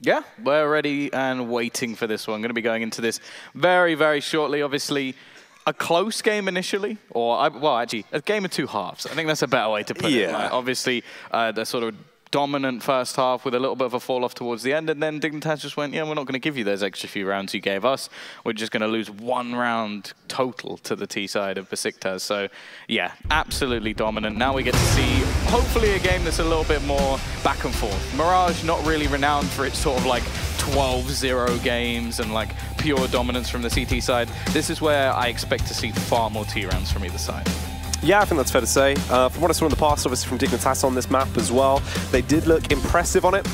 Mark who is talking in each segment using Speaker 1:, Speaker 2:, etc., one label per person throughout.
Speaker 1: Yeah, we're ready and waiting for this one. Going to be going into this very, very shortly. Obviously, a close game initially, or, well, actually, a game of two halves. I think that's a better way to put it. Like, obviously, the sort of dominant first half with a little bit of a fall off towards the end, and then Dignitas just went, yeah, we're not going to give you those extra few rounds you gave us. We're just going to lose 1 round total to the T side of Besiktas. So yeah, absolutely dominant. Now we get to see hopefully a game that's a little bit more back and forth. Mirage not really renowned for its sort of like 12-0 games and like pure dominance from the CT side. This is where I expect to see far more T rounds from either side.
Speaker 2: Yeah, I think that's fair to say. From what I saw in the past, obviously from Dignitas on this map as well, they did look impressive on it.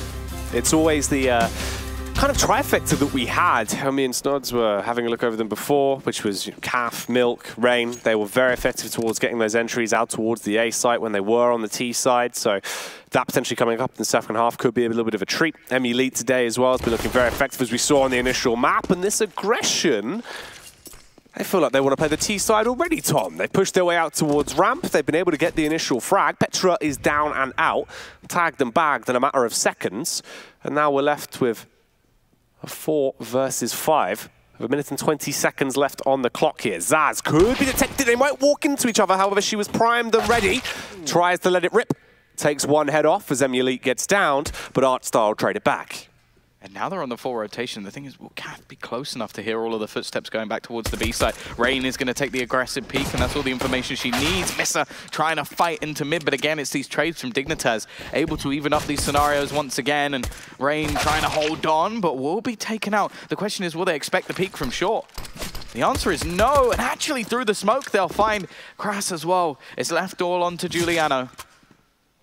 Speaker 2: It's always the kind of trifecta that we had. Me and Snods were having a look over them before, which was Calf, Milk, Rain. They were very effective towards getting those entries out towards the A site when they were on the T side. So that potentially coming up in the second half could be a little bit of a treat. Elite today as well has been looking very effective as we saw on the initial map. And this aggression, I feel like they want to play the T side already, Tom. They pushed their way out towards ramp. They've been able to get the initial frag. Petra is down and out, tagged and bagged in a matter of seconds. And now we're left with a 4 versus 5. A minute and 20 seconds left on the clock here. Zaz could be detected. They might walk into each other. However, she was primed and ready. Tries to let it rip. Takes one head off as Elite gets downed, but Artstar will trade it back.
Speaker 1: And now they're on the full rotation. The thing is, will Kath be close enough to hear all of the footsteps going back towards the B side? Rain is going to take the aggressive peek, and that's all the information she needs. Missa trying to fight into mid, but again, it's these trades from Dignitas, able to even up these scenarios once again, and Rain trying to hold on, but will be taken out. The question is, will they expect the peek from short? The answer is no, and actually through the smoke, they'll find Kras as well. It's left all onto Giuliano.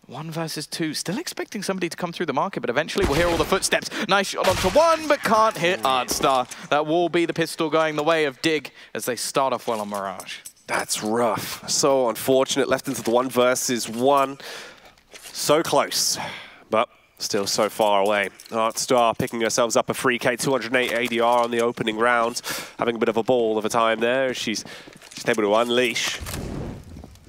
Speaker 1: 1 versus 2, still expecting somebody to come through the market, but eventually we'll hear all the footsteps. Nice shot onto 1, but can't hit Artstar. That will be the pistol going the way of Dig as they start off well on Mirage.
Speaker 2: That's rough. So unfortunate, left into the 1 versus 1. So close, but still so far away. Artstar picking herself up a free K, 208 ADR on the opening round, having a bit of a ball of a time there. She's able to unleash.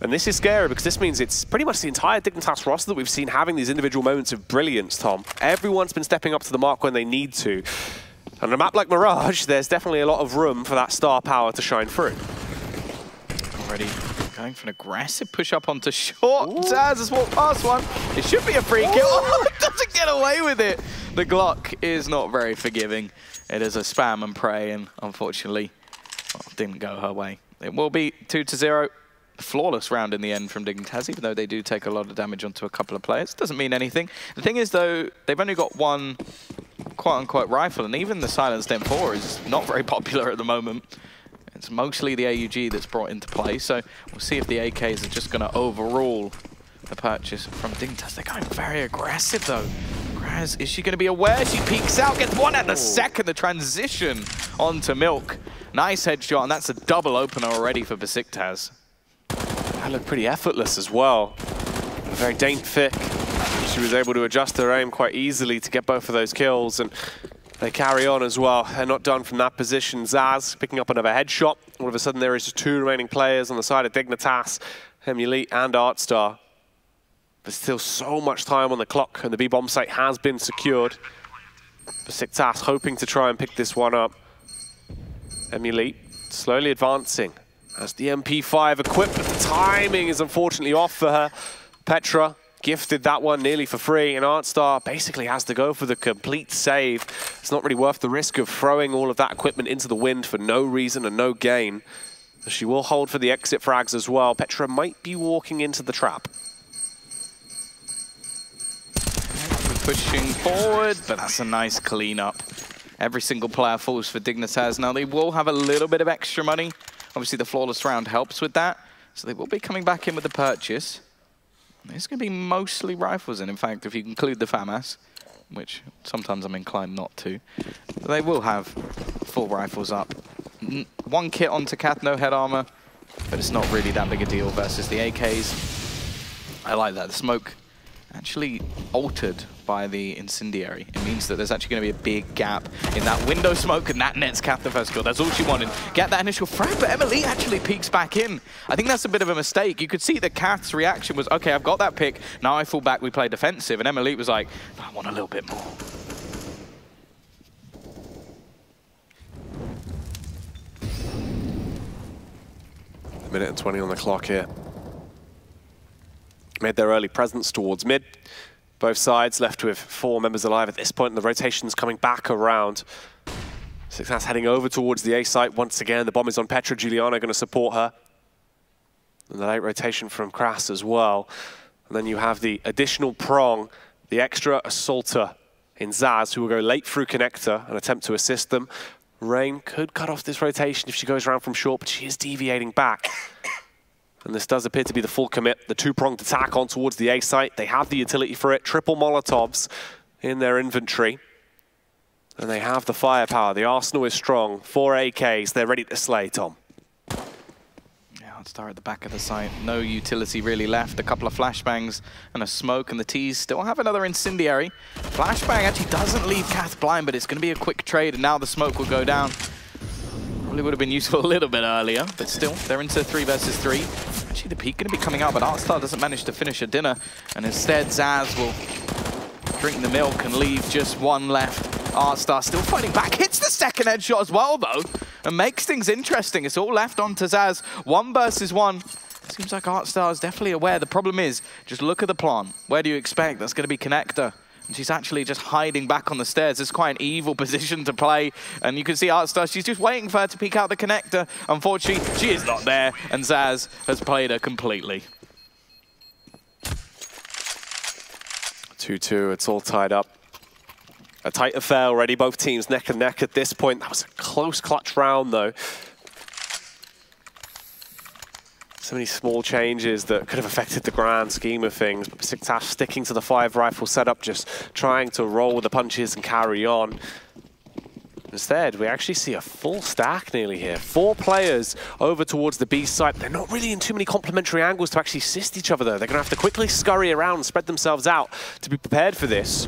Speaker 2: And this is scary because this means it's pretty much the entire Dignitas roster that we've seen having these individual moments of brilliance, Tom. Everyone's been stepping up to the mark when they need to. And on a map like Mirage, there's definitely a lot of room for that star power to shine through.
Speaker 1: Already going for an aggressive push up onto short. Zaz has walked past one. It should be a free kill. Oh, it doesn't get away with it. The Glock is not very forgiving. It is a spam and pray, and unfortunately, well, didn't go her way. It will be 2-0. Flawless round in the end from Dignitas, even though they do take a lot of damage onto a couple of players. Doesn't mean anything. The thing is, though, they've only got one quote-unquote rifle, and even the silenced M4 is not very popular at the moment. It's mostly the AUG that's brought into play, so we'll see if the AKs are just going to overrule the purchase from Dignitas. They're going very aggressive, though. Kras, is she going to be aware? She peeks out, gets one at the second. The transition onto Milk. Nice headshot, and that's a double opener already for Besiktas.
Speaker 2: That looked pretty effortless as well. Very dainty. She was able to adjust her aim quite easily to get both of those kills, and they carry on as well. They're not done from that position. Zaz picking up another headshot. All of a sudden there is just 2 remaining players on the side of Dignitas, Elite and Artstar. There's still so much time on the clock, and the B bomb site has been secured. Besiktas hoping to try and pick this one up. Elite slowly advancing. As the MP5 equipped, but the timing is unfortunately off for her. Petra gifted that one nearly for free, and Artstar basically has to go for the complete save. It's not really worth the risk of throwing all of that equipment into the wind for no reason and no gain. She will hold for the exit frags as well. Petra might be walking into the trap.
Speaker 1: Pushing forward, but that's a nice cleanup. Every single player falls for Dignitas. Now they will have a little bit of extra money. Obviously, the flawless round helps with that, so they will be coming back in with the purchase. It's going to be mostly rifles, and in fact, if you include the FAMAS, which sometimes I'm inclined not to, they will have full rifles up. 1 kit onto Kath, no head armor, but it's not really that big a deal versus the AKs. I like that. The smoke actually altered by the incendiary. It means that there's actually going to be a big gap in that window smoke, and that nets Kath the first kill. That's all she wanted. Get that initial frag, but Emily actually peeks back in. I think that's a bit of a mistake. You could see that Kath's reaction was, okay, I've got that pick, now I fall back, we play defensive, and Emily was like, I want a little bit more.
Speaker 2: minute and 20 on the clock here. Made their early presence towards mid. Both sides left with 4 members alive at this point, and the rotation's coming back around. Besiktas heading over towards the A site once again. The bomb is on Petra. Juliana going to support her. And the late rotation from Kras as well. And then you have the additional prong, the extra assaulter in Zaz, who will go late through connector and attempt to assist them. Rain could cut off this rotation if she goes around from short, but she is deviating back. And this does appear to be the full commit. The two-pronged attack on towards the A site. They have the utility for it. Triple Molotovs in their inventory. And they have the firepower. The arsenal is strong. 4 AKs. They're ready to slay, Tom.
Speaker 1: Yeah, I'll start at the back of the site. No utility really left. A couple of flashbangs and a smoke. And the T's still have another incendiary. Flashbang actually doesn't leave Kath blind, but it's going to be a quick trade. And now the smoke will go down. Probably would have been useful a little bit earlier, but still, they're into 3 versus 3. Actually, the peak going to be coming out, but Artstar doesn't manage to finish a dinner, and instead Zaz will drink the milk and leave just 1 left. Artstar still fighting back, hits the second headshot as well, though, and makes things interesting. It's all left on to Zaz, 1 versus 1. Seems like Artstar is definitely aware. The problem is, just look at the plant. Where do you expect? That's going to be connector. And she's actually just hiding back on the stairs. It's quite an evil position to play. And you can see Artstar, she's just waiting for her to peek out the connector. Unfortunately, she is not there, and Zaz has played her completely.
Speaker 2: 2-2, it's all tied up. A tight affair already, both teams neck and neck at this point. That was a close clutch round, though. So many small changes that could have affected the grand scheme of things, but Besiktas sticking to the 5-rifle setup, just trying to roll with the punches and carry on. Instead, we actually see a full stack nearly here. 4 players over towards the B site. They're not really in too many complementary angles to actually assist each other, though. They're going to have to quickly scurry around and spread themselves out to be prepared for this.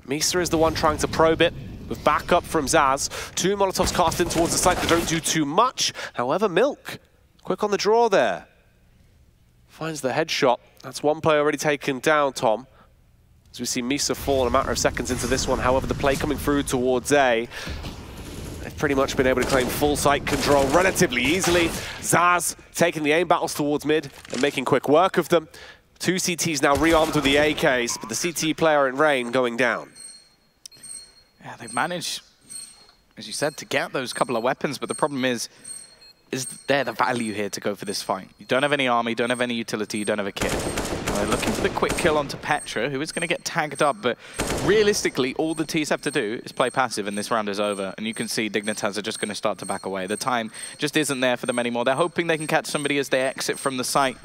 Speaker 2: Misa is the one trying to probe it, with backup from Zaz. 2 Molotovs cast in towards the site that don't do too much. However, Milk, quick on the draw there. Finds the headshot. That's 1 player already taken down, Tom. As we see Misa fall in a matter of seconds into this one. However, the play coming through towards A. They've pretty much been able to claim full site control relatively easily. Zaz taking the aim battles towards mid and making quick work of them. 2 CTs now rearmed with the AKs, but the CT player in Rain going down.
Speaker 1: Yeah, they've managed, as you said, to get those couple of weapons, but the problem is they're the value here to go for this fight. You don't have any army, you don't have any utility, you don't have a kit. They're looking for the quick kill onto Petra, who is going to get tagged up, but realistically, all the T's have to do is play passive and this round is over. And you can see Dignitas are just going to start to back away. The time just isn't there for them anymore. They're hoping they can catch somebody as they exit from the site,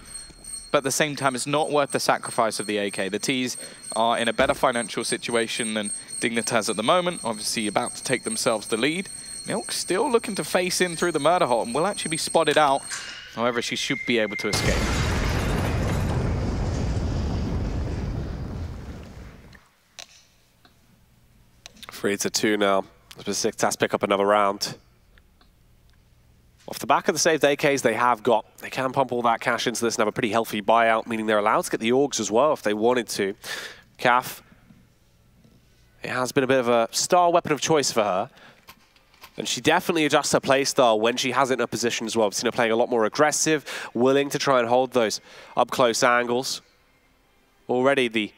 Speaker 1: but at the same time, it's not worth the sacrifice of the AK. The T's are in a better financial situation than Dignitas at the moment, obviously about to take themselves the lead. Milk still looking to face in through the murder hole and will actually be spotted out. However, she should be able to escape.
Speaker 2: Three to 2 now. Besiktas pick up another round. Off the back of the saved AKs they have got, they can pump all that cash into this and have a pretty healthy buyout, meaning they're allowed to get the Augs as well if they wanted to. Kath, it has been a bit of a star weapon of choice for her. And she definitely adjusts her playstyle when she has it in a position as well. We've seen her playing a lot more aggressive, willing to try and hold those up-close angles. Already the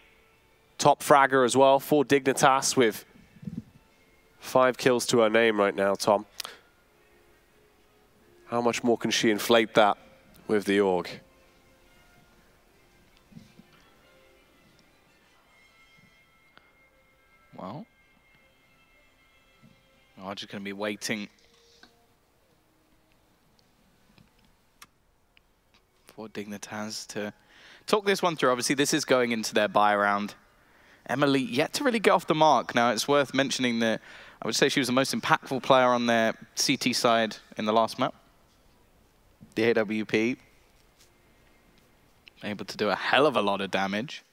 Speaker 2: top fragger as well for Dignitas with 5 kills to her name right now, Tom. How much more can she inflate that with the AUG?
Speaker 1: Well, I'm just going to be waiting for Dignitas to talk this one through. Obviously, this is going into their buy round. Emily yet to really get off the mark. Now, it's worth mentioning that I would say she was the most impactful player on their CT side in the last map. The AWP. Able to do a hell of a lot of damage.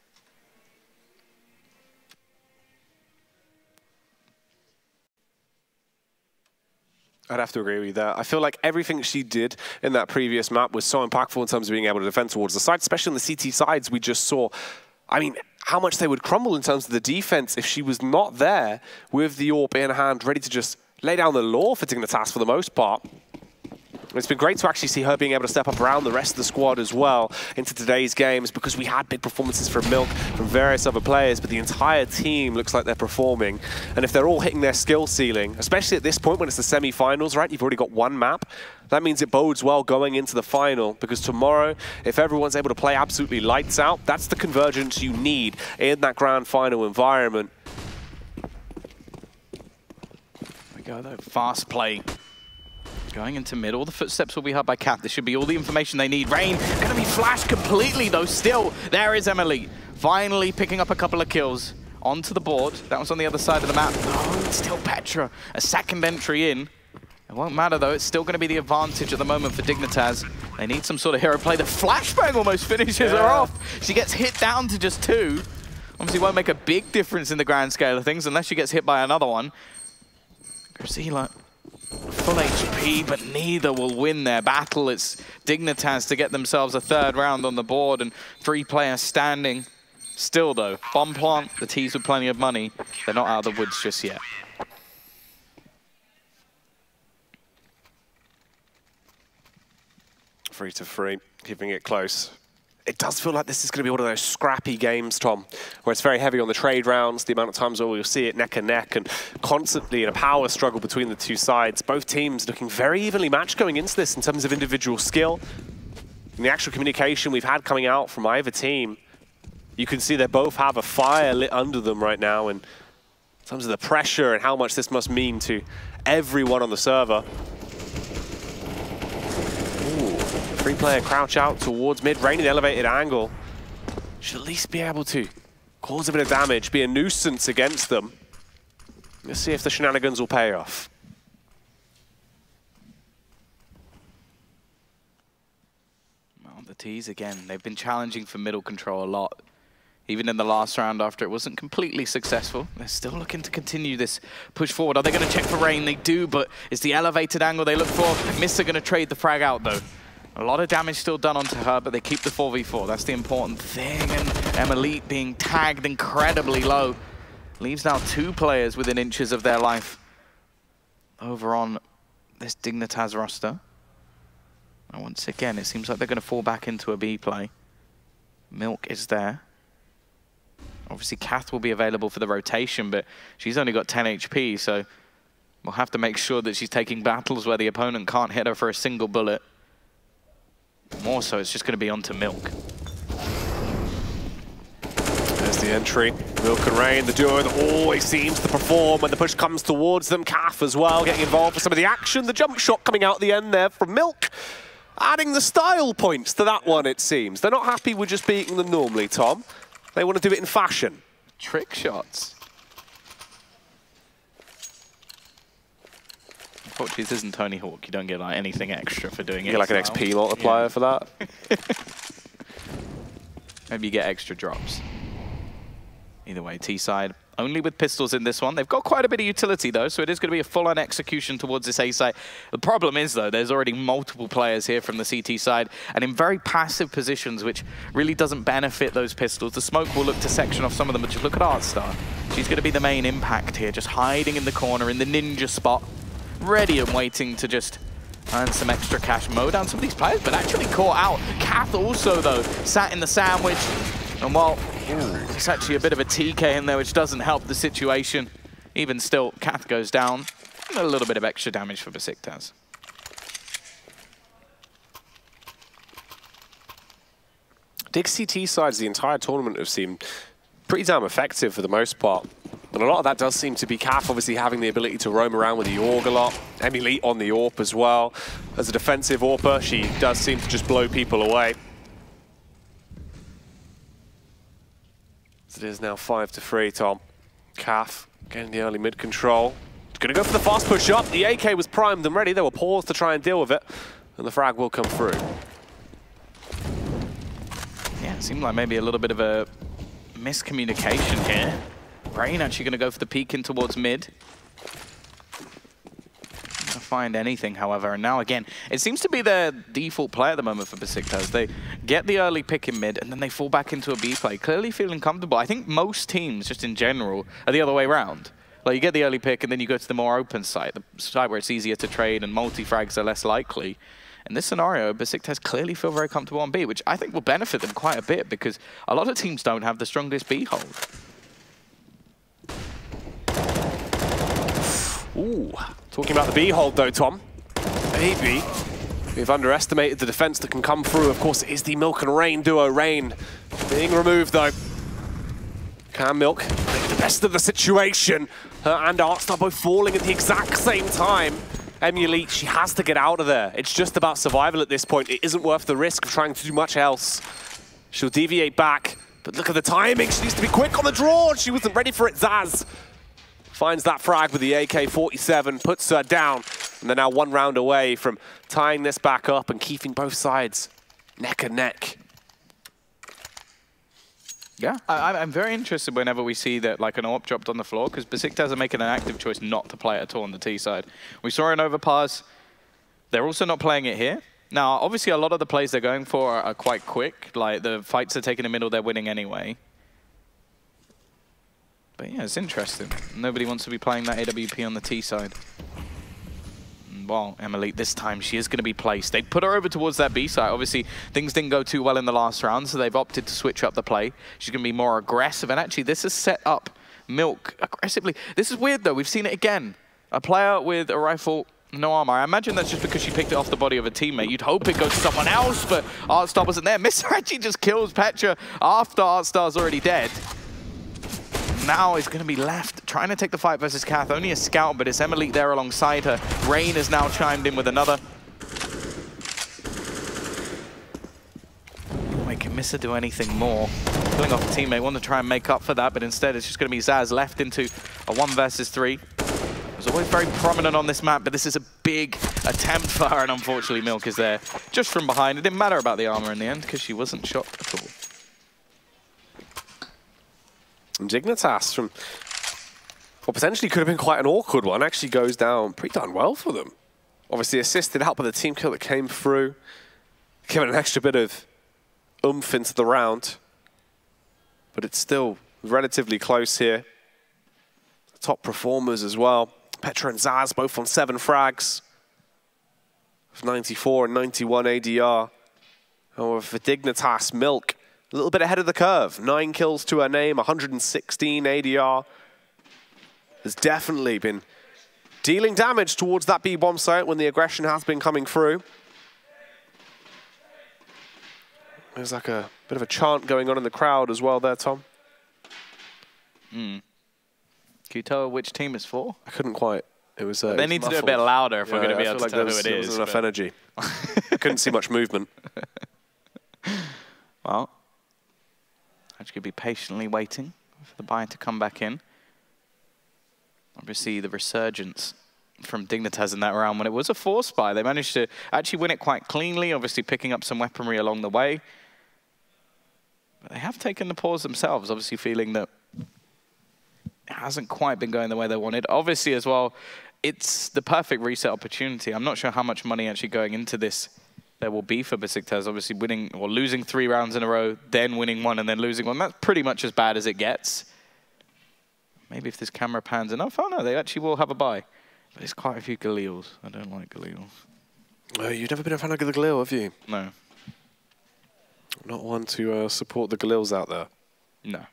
Speaker 2: I'd have to agree with you there. I feel like everything she did in that previous map was so impactful in terms of being able to defend towards the side, especially on the CT sides we just saw. I mean, how much they would crumble in terms of the defense if she was not there with the AWP in hand, ready to just lay down the law for Dignitas for the most part. It's been great to actually see her being able to step up around the rest of the squad as well into today's games, because we had big performances from Milk, from various other players, but the entire team looks like they're performing. And if they're all hitting their skill ceiling, especially at this point when it's the semi-finals, right? You've already got one map. That means it bodes well going into the final, because tomorrow, if everyone's able to play absolutely lights out, that's the convergence you need in that grand final environment.
Speaker 1: There we go, though. Fast play. Going into mid, all the footsteps will be heard by Kath. This should be all the information they need. Rain gonna be flashed completely though still. There is Emily, finally picking up a couple of kills onto the board. That was on the other side of the map. Oh, it's still Petra, a second entry in. It won't matter though, it's still gonna be the advantage at the moment for Dignitas. They need some sort of hero play. The flashbang almost finishes her off. She gets hit down to just 2. Obviously won't make a big difference in the grand scale of things unless she gets hit by another one. Grazila, full HP, but neither will win their battle. It's Dignitas to get themselves a 3rd round on the board and 3 players standing. Still though, bomb plant, the T's with plenty of money. They're not out of the woods just yet.
Speaker 2: Free to free, keeping it close. It does feel like this is going to be one of those scrappy games, Tom, where it's very heavy on the trade rounds, the amount of times where we'll see it neck and neck, and constantly in a power struggle between the two sides. Both teams looking very evenly matched going into this in terms of individual skill. And the actual communication we've had coming out from either team, you can see they both have a fire lit under them right now, and in terms of the pressure and how much this must mean to everyone on the server. 3-player crouch out towards mid, Rain in the elevated angle. Should at least be able to cause a bit of damage, be a nuisance against them. Let's see if the shenanigans will pay off.
Speaker 1: Well, the T's again, they've been challenging for middle control a lot. Even in the last round after it wasn't completely successful, they're still looking to continue this push forward. Are they going to check for Rain? They do, but it's the elevated angle they look for. Mister going to trade the frag out though. A lot of damage still done onto her, but they keep the 4v4. That's the important thing. And Emily being tagged incredibly low. Leaves now 2 players within inches of their life over on this Dignitas roster. And once again, it seems like they're going to fall back into a B play. Milk is there. Obviously, Kath will be available for the rotation, but she's only got 10 HP, so we'll have to make sure that she's taking battles where the opponent can't hit her for a single bullet. More so, it's just going to be onto Milk.
Speaker 2: There's the entry. Milk and Rain, the duo that always seems to perform when the push comes towards them. Kath as well, getting involved for some of the action. The jump shot coming out at the end there from Milk. Adding the style points to that one, it seems. They're not happy with just beating them normally, Tom. They want to do it in fashion.
Speaker 1: Trick shots. Unfortunately, this isn't Tony Hawk. You don't get like anything extra for doing it.
Speaker 2: You get like an XP multiplier for that.
Speaker 1: Maybe you get extra drops. Either way, T-side only with pistols in this one. They've got quite a bit of utility though, so it is going to be a full-on execution towards this A side. The problem is though, there's already multiple players here from the CT side and in very passive positions, which really doesn't benefit those pistols. The smoke will look to section off some of them, but just look at Artstar. She's going to be the main impact here, just hiding in the corner in the ninja spot, ready and waiting to just earn some extra cash, mow down some of these players, but actually caught out. Kath also though, sat in the sandwich, and while it's actually a bit of a TK in there, which doesn't help the situation. Even still, Kath goes down. And a little bit of extra damage for Besiktas.
Speaker 2: Dig CT sides the entire tournament have seemed pretty damn effective for the most part. And a lot of that does seem to be Kath obviously having the ability to roam around with the AUG a lot. Emily on the AWP as well. As a defensive AWPer, she does seem to just blow people away. It is now 5-3, Tom. Kath getting the early mid control. Gonna go for the fast push up. The AK was primed and ready. They were paused to try and deal with it. And the frag will come through.
Speaker 1: Yeah, it seemed like maybe a little bit of a miscommunication here. Rain actually gonna go for the peek in towards mid. Find anything, however, and now again, it seems to be their default play at the moment for Besiktas. They get the early pick in mid, and then they fall back into a B play, clearly feeling comfortable. I think most teams, just in general, are the other way around. Like, you get the early pick, and then you go to the more open site, the site where it's easier to trade and multi-frags are less likely. In this scenario, Besiktas clearly feel very comfortable on B, which I think will benefit them quite a bit because a lot of teams don't have the strongest B hold.
Speaker 2: Ooh, talking about the B hold though, Tom. Maybe we've underestimated the defense that can come through. Of course, it is the Milk and Rain duo. Rain being removed though. Can Milk make the best of the situation? Her and Artstar both falling at the exact same time. Elite, she has to get out of there. It's just about survival at this point. It isn't worth the risk of trying to do much else. She'll deviate back, but look at the timing. She needs to be quick on the draw. She wasn't ready for it. Zaz finds that frag with the AK-47, puts her down, and they're now 1 round away from tying this back up and keeping both sides neck and neck.
Speaker 1: Yeah, I'm very interested whenever we see that like an AWP dropped on the floor, because Besiktas are making an active choice not to play it at all on the T side. We saw an overpass. They're also not playing it here. Now, obviously, a lot of the plays they're going for are quite quick. Like, the fights are taking the middle, they're winning anyway. But yeah, it's interesting. Nobody wants to be playing that AWP on the T side. Well, Emily, this time she is going to be placed. They put her over towards that B side. Obviously, things didn't go too well in the last round, so they've opted to switch up the play. She's going to be more aggressive, and actually, this has set up Milk aggressively. This is weird, though. We've seen it again. A player with a rifle, no armor. I imagine that's just because she picked it off the body of a teammate. You'd hope it goes to someone else, but Artstar wasn't there. Mr. actually just kills Petra after Artstar's already dead. Now is going to be left trying to take the fight versus Kath. Only a scout, but it's Emily there alongside her. Rain has now chimed in with another. Wait, can Missa do anything more? Killing off a teammate, want to try and make up for that, but instead it's just going to be Zaz left into a 1 versus 3. It was always very prominent on this map, but this is a big attempt for her, and unfortunately Milk is there just from behind. It didn't matter about the armor in the end because she wasn't shot at all.
Speaker 2: And Dignitas from what potentially could have been quite an awkward one actually goes down pretty darn well for them. Obviously assisted out by the team kill that came through, giving an extra bit of oomph into the round. But it's still relatively close here. The top performers as well. Petra and Zaz both on 7 frags. With 94 and 91 ADR. However, for Dignitas, Milk a little bit ahead of the curve. 9 kills to her name, 116 ADR. Has definitely been dealing damage towards that B-bomb site when the aggression has been coming through. There's like a bit of a chant going on in the crowd as well there, Tom.
Speaker 1: Can you tell which team it's for?
Speaker 2: I couldn't quite. It was.
Speaker 1: They need to do a bit louder if we're going to be able to tell who it is.
Speaker 2: There wasn't enough energy. I couldn't see much movement.
Speaker 1: Well, I could be patiently waiting for the buy to come back in. Obviously, the resurgence from Dignitas in that round when it was a force buy. They managed to actually win it quite cleanly, obviously picking up some weaponry along the way. But they have taken the pause themselves, obviously feeling that it hasn't quite been going the way they wanted. Obviously, as well, it's the perfect reset opportunity. I'm not sure how much money actually going into this there will be for Besiktas. Obviously, winning or losing 3 rounds in a row, then winning 1 and then losing 1. That's pretty much as bad as it gets. Maybe if this camera pans enough. Oh, no, they actually will have a buy. But it's quite a few Galils. I don't like Galils.
Speaker 2: Oh, you've never been a fan of the Galil, have you?
Speaker 1: No.
Speaker 2: Not one to support the Galils out there?
Speaker 1: No.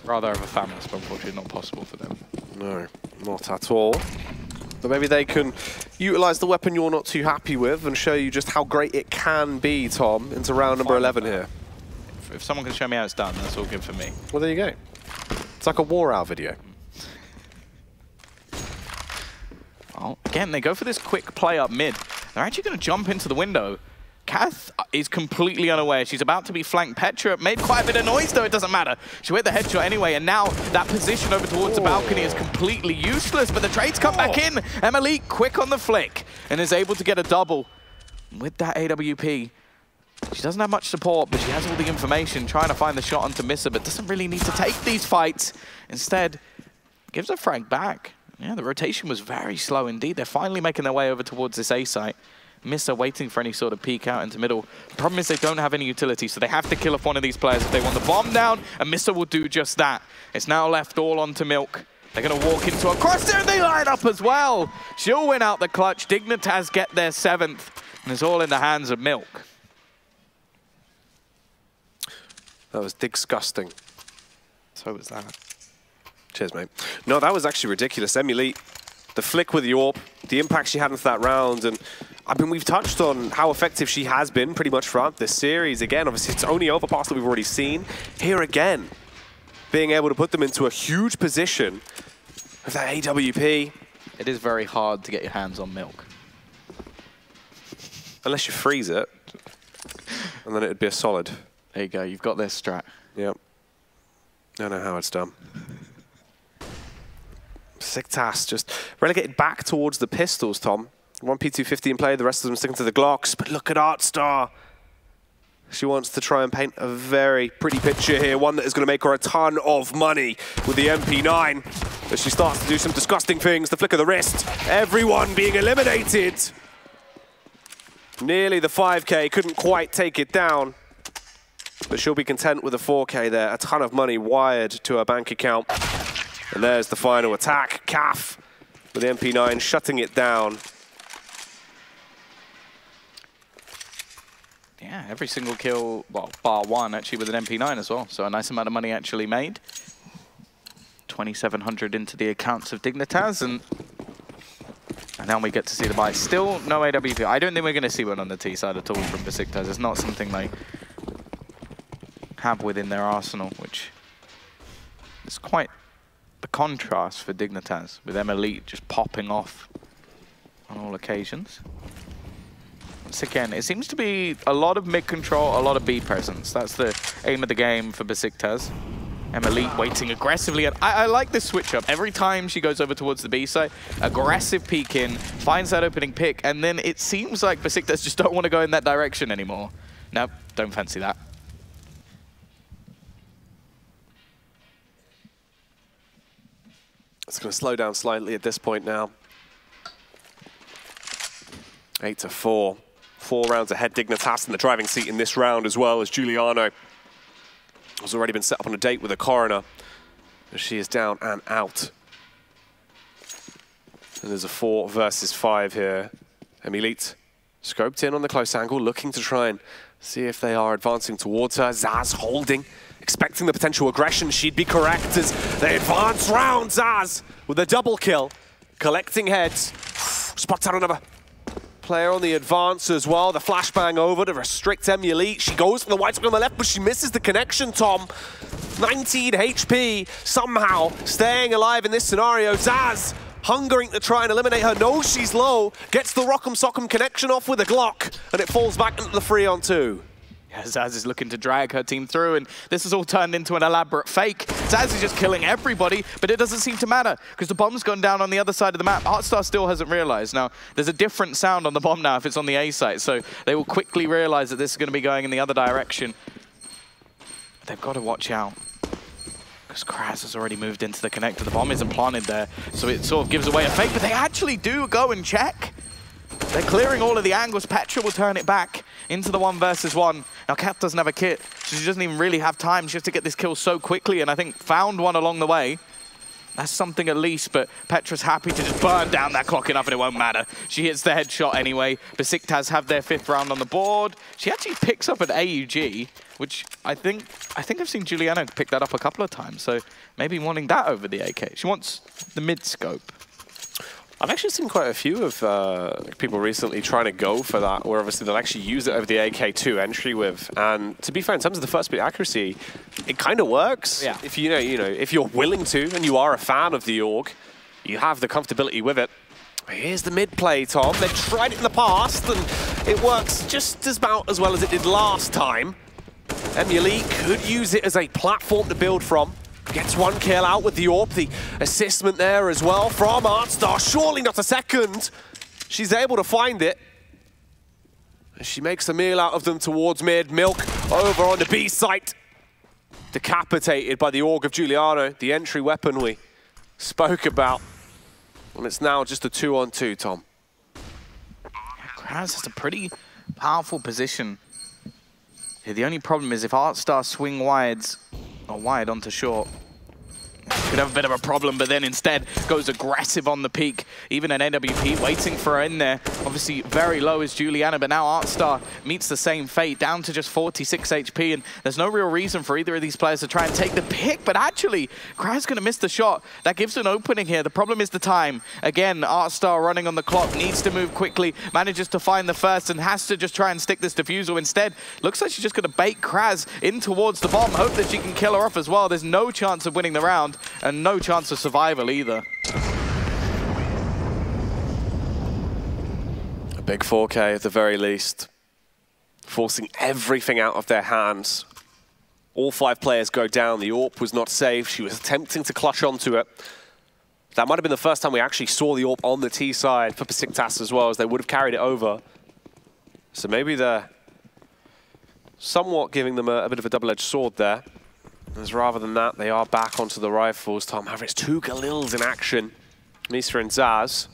Speaker 1: Rather have a Thanos, but unfortunately not possible for them.
Speaker 2: No, not at all. But maybe they can utilize the weapon you're not too happy with and show you just how great it can be, Tom, into round number 11 here.
Speaker 1: If someone can show me how it's done, that's all good for me.
Speaker 2: Well, there you go. It's like a War Owl video.
Speaker 1: Well, again, they go for this quick play up mid. They're actually going to jump into the window. Kath is completely unaware. She's about to be flanked. Petra made quite a bit of noise, though. It doesn't matter. She hit the headshot anyway, and now that position over towards the balcony is completely useless, but the trades come back in. Emily quick on the flick and is able to get a double with that AWP. She doesn't have much support, but she has all the information, trying to find the shot onto Missa, but doesn't really need to take these fights. Instead, gives a frag back. Yeah, the rotation was very slow indeed. They're finally making their way over towards this A site. Missa waiting for any sort of peek out into middle. The problem is they don't have any utility, so they have to kill off one of these players if they want the bomb down, and Missa will do just that. It's now left all onto Milk. They're going to walk into a cross there, and they line up as well. She'll win out the clutch. Dignitas get their 7th, and it's all in the hands of Milk.
Speaker 2: That was disgusting.
Speaker 1: So was that.
Speaker 2: Cheers, mate. No, that was actually ridiculous. Emulite, the flick with the AWP, the impact she had into that round, and I mean, we've touched on how effective she has been pretty much throughout this series. Again, obviously, it's only Overpass that we've already seen. Here again, being able to put them into a huge position with that AWP.
Speaker 1: It is very hard to get your hands on Milk.
Speaker 2: Unless you freeze it, and then it'd be a solid.
Speaker 1: There you go, you've got this strat.
Speaker 2: Yep. I don't know how it's done. Besiktas just relegated back towards the pistols, Tom. One P250 in play, the rest of them sticking to the Glocks. But look at Artstar. She wants to try and paint a very pretty picture here, one that is going to make her a ton of money with the MP9. As she starts to do some disgusting things, the flick of the wrist, everyone being eliminated. Nearly the 5K, couldn't quite take it down. But she'll be content with a 4K there. A ton of money wired to her bank account. And there's the final attack. CAF with the MP9 shutting it down.
Speaker 1: Yeah, every single kill, well, bar one actually with an MP9 as well. So a nice amount of money actually made. 2,700 into the accounts of Dignitas, and now we get to see the buy. Still no AWP. I don't think we're going to see one on the T side at all from Besiktas. It's not something they have within their arsenal, which is quite the contrast for Dignitas, with Emulite just popping off on all occasions. Once again, it seems to be a lot of mid-control, a lot of B presence. That's the aim of the game for Besiktas. Emulite waiting aggressively, and I like this switch up. Every time she goes over towards the B side, aggressive peek in, finds that opening pick, and then it seems like Besiktas just don't want to go in that direction anymore. Nope, don't fancy that.
Speaker 2: It's going to slow down slightly at this point now. 8-4. 4 rounds ahead. Dignitas in the driving seat in this round as well, as Giuliano has already been set up on a date with a coroner. As she is down and out. And there's a 4 versus 5 here. Emulite scoped in on the close angle, looking to try and see if they are advancing towards her. Zaz holding, expecting the potential aggression. She'd be correct as they advance round. Zaz with a double kill, collecting heads. Spots out another player on the advance as well. The flashbang over to restrict Emulite. She goes for the white on the left, but she misses the connection, Tom. 19 HP, somehow staying alive in this scenario. Zaz hungering to try and eliminate her. Knows she's low, gets the Rock'em Sock'em connection off with a Glock, and it falls back into the 3-on-2.
Speaker 1: Yeah, Zaz is looking to drag her team through, and this has all turned into an elaborate fake. Zaz is just killing everybody, but it doesn't seem to matter, because the bomb's gone down on the other side of the map. Artstar still hasn't realized. Now, there's a different sound on the bomb now if it's on the A site, so they will quickly realize that this is going to be going in the other direction. They've got to watch out, because Kraz has already moved into the connector. The bomb isn't planted there, so it sort of gives away a fake, but they actually do go and check. They're clearing all of the angles. Petra will turn it back into the 1 versus 1. Now, Kat doesn't have a kit, so she doesn't even really have time. She has to get this kill so quickly, and I think found one along the way. That's something at least, but Petra's happy to just burn down that clock enough, and it won't matter. She hits the headshot anyway. Besiktas have their 5th round on the board. She actually picks up an AUG, which I think I've seen Giuliano pick that up a couple of times, so maybe wanting that over the AK. She wants the mid-scope.
Speaker 2: I've actually seen quite a few of people recently trying to go for that, where obviously they'll actually use it over the AK2 entry with. And to be fair, in terms of the first bit accuracy, it kind of works. Yeah. If if you're willing to, and you are a fan of the org, you have the comfortability with it. Here's the mid play, Tom. They've tried it in the past, and it works just about as well as it did last time. Emulite could use it as a platform to build from. Gets 1 kill out with the AWP, the assistment there as well from Artstar. Surely not a second. She's able to find it. She makes a meal out of them towards mid. Milk over on the B site. Decapitated by the AUG of Giuliano, the entry weapon we spoke about. And it's now just a 2-on-2, Tom.
Speaker 1: Kraz has a pretty powerful position. Yeah, the only problem is if Artstar swing wide onto short, could have a bit of a problem, but then instead goes aggressive on the peak. Even an AWP waiting for her in there. Obviously very low is Juliana, but now Artstar meets the same fate, down to just 46 HP, and there's no real reason for either of these players to try and take the pick, but actually, Kraz going to miss the shot. That gives an opening here. The problem is the time. Again, Artstar running on the clock, needs to move quickly, manages to find the first, and has to just try and stick this defusal. Instead, looks like she's just going to bait Kraz in towards the bomb, hope that she can kill her off as well. There's no chance of winning the round, and no chance of survival either.
Speaker 2: A big 4K at the very least, forcing everything out of their hands. All 5 players go down. The AWP was not safe. She was attempting to clutch onto it. That might have been the first time we actually saw the AWP on the T side for Besiktas as well, as they would have carried it over. So maybe they're somewhat giving them a bit of a double-edged sword there. As rather than that, they are back onto the rifles. Tom Mavericks, 2 Galils in action. Misa and Zaz.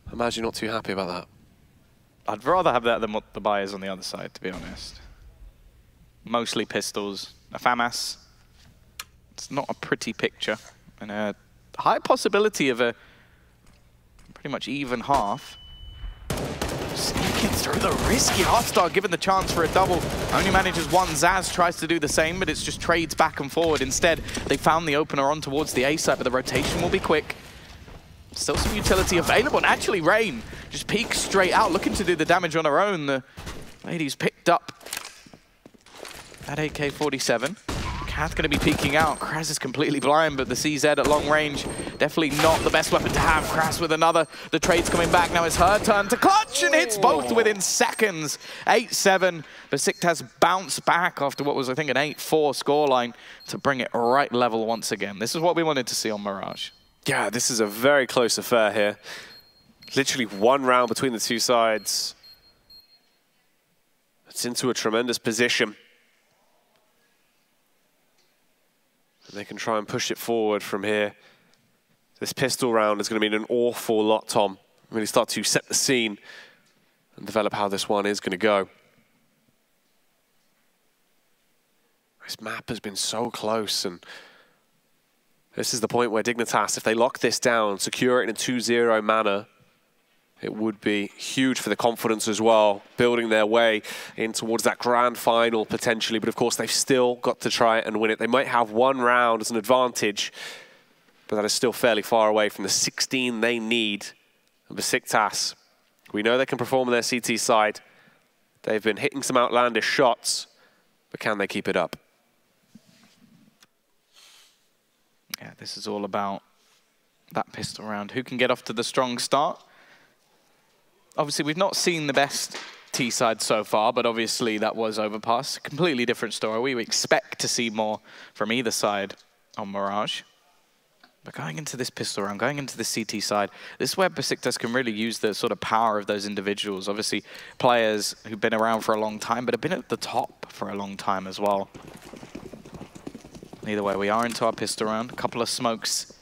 Speaker 2: I imagine you're not too happy about that.
Speaker 1: I'd rather have that than what the buy is on the other side, to be honest. Mostly pistols. A FAMAS. It's not a pretty picture. And a high possibility of a pretty much even half. Sneaking through the risky Artstar, given the chance for a double. Only manages one. Zaz tries to do the same, but it's just trades back and forward. Instead, they found the opener on towards the A side, but the rotation will be quick. Still some utility available, and actually Rain just peeks straight out, looking to do the damage on her own. The lady's picked up that AK-47. Kath going to be peeking out. Kraz is completely blind, but the CZ at long range, definitely not the best weapon to have. Kraz with another. The trade's coming back. Now it's her turn to clutch, and hits both within seconds. 8-7. Besiktas bounce back after what was, I think, an 8-4 scoreline to bring it right level once again. This is what we wanted to see on Mirage.
Speaker 2: Yeah, this is a very close affair here. Literally 1 round between the 2 sides. It's into a tremendous position. They can try and push it forward from here. This pistol round is going to mean an awful lot, Tom. Really start to set the scene and develop how this one is going to go. This map has been so close, and this is the point where Dignitas, if they lock this down, secure it in a 2-0 manner, it would be huge for the confidence as well, building their way in towards that grand final potentially. But of course, they've still got to try and win it. They might have 1 round as an advantage, but that is still fairly far away from the 16 they need. And Besiktas, we know they can perform on their CT side. They've been hitting some outlandish shots, but can they keep it up?
Speaker 1: Yeah, this is all about that pistol round. Who can get off to the strong start? Obviously, we've not seen the best T side so far, but obviously that was Overpass. Completely different story. We expect to see more from either side on Mirage. But going into this pistol round, going into the CT side, this is where Besiktas can really use the sort of power of those individuals. Obviously, players who've been around for a long time, but have been at the top for a long time as well. Either way, we are into our pistol round. A couple of smokes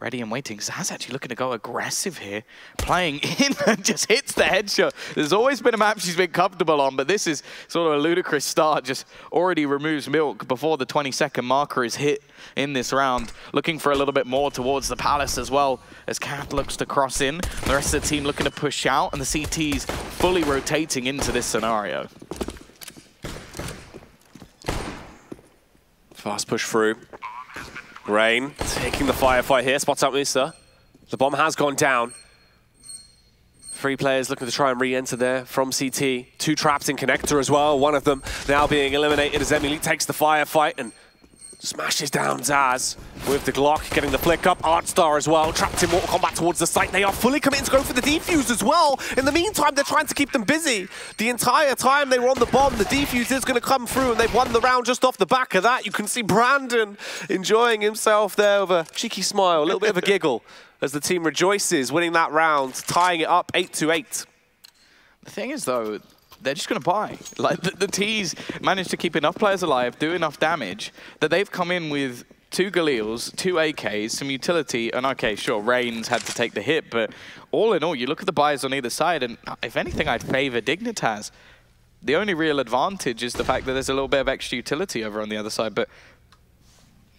Speaker 1: ready and waiting. Zaz actually looking to go aggressive here. Playing in and just hits the headshot. There's always been a map she's been comfortable on, but this is sort of a ludicrous start. Just already removes Milk before the 20-second marker is hit in this round. Looking for a little bit more towards the Palace as well, as Cat looks to cross in. The rest of the team looking to push out, and the CT's fully rotating into this scenario.
Speaker 2: Fast push through. Rain taking the firefight here, spots out Misa. The bomb has gone down. 3 players looking to try and re-enter there from CT. 2 trapped in connector as well. One of them now being eliminated as Emily takes the firefight and smashes down Zaz with the Glock, getting the flick up. Artstar as well, trapped in Mortal Kombat towards the site. They are fully committed to go for the defuse as well. In the meantime, they're trying to keep them busy. The entire time they were on the bomb, the defuse is going to come through, and they've won the round just off the back of that. You can see Brandon enjoying himself there with a cheeky smile, a little bit of a giggle, as the team rejoices, winning that round, tying it up 8-8.
Speaker 1: The thing is, though, they're just going to buy. Like, the T's managed to keep enough players alive, do enough damage, that they've come in with 2 Galils, 2 AKs, some utility, and okay, sure, Rain's had to take the hit, but all in all, you look at the buys on either side, and if anything, I'd favor Dignitas. The only real advantage is the fact that there's a little bit of extra utility over on the other side, but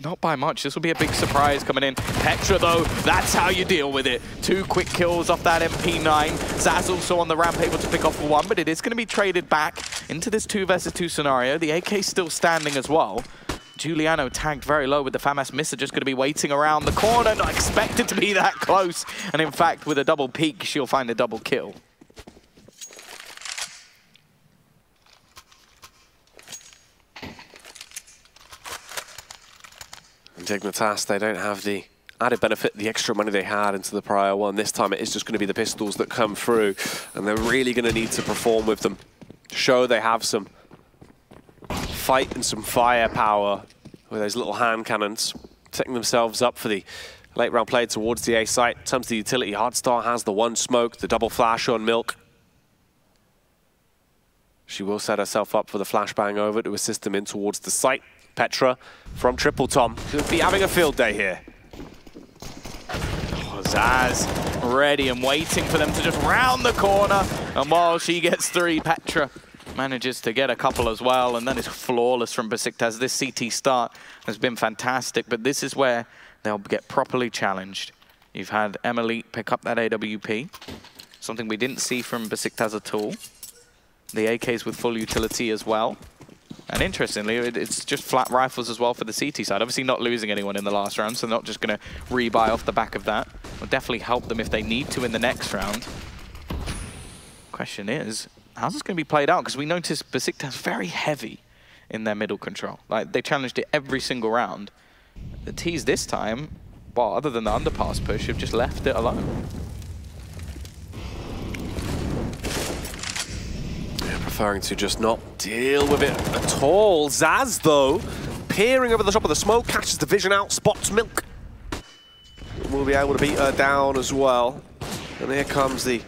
Speaker 1: Not by much. This will be a big surprise coming in. Petra, though, that's how you deal with it. 2 quick kills off that MP9. Zaz also on the ramp, able to pick off for 1, but it is going to be traded back into this 2 versus 2 scenario. The AK still standing as well. Giuliano tagged very low with the FAMAS Missa, just going to be waiting around the corner, not expected to be that close. And in fact, with a double peek, she'll find a double kill.
Speaker 2: Dignitas, they don't have the added benefit, the extra money they had into the prior one. This time it is just going to be the pistols that come through, and they're really going to need to perform with them. Show they have some fight and some firepower with those little hand cannons, setting themselves up for the late round play towards the A site. In terms of the utility, Hardstar has the 1 smoke, the double flash on Milk. She will set herself up for the flashbang over to assist them in towards the site. Petra from Triple Tom could be having a field day here.
Speaker 1: Oh, Zaz ready and waiting for them to just round the corner. And while she gets 3, Petra manages to get a couple as well. And then it's flawless from Besiktas. This CT start has been fantastic, but this is where they'll get properly challenged. You've had Emily pick up that AWP, something we didn't see from Besiktas at all. The AKs with full utility as well. And interestingly, it's just flat rifles as well for the CT side. Obviously not losing anyone in the last round, so they're not just going to rebuy off the back of that. Will definitely help them if they need to in the next round. Question is, how's this going to be played out? Because we noticed Besiktas very heavy in their middle control. Like, they challenged it every single round. The T's this time, well, other than the underpass push, have just left it alone.
Speaker 2: Preferring to just not deal with it at all. Zaz, though, peering over the top of the smoke, catches the vision out, spots Milk. We'll be able to beat her down as well. And here comes the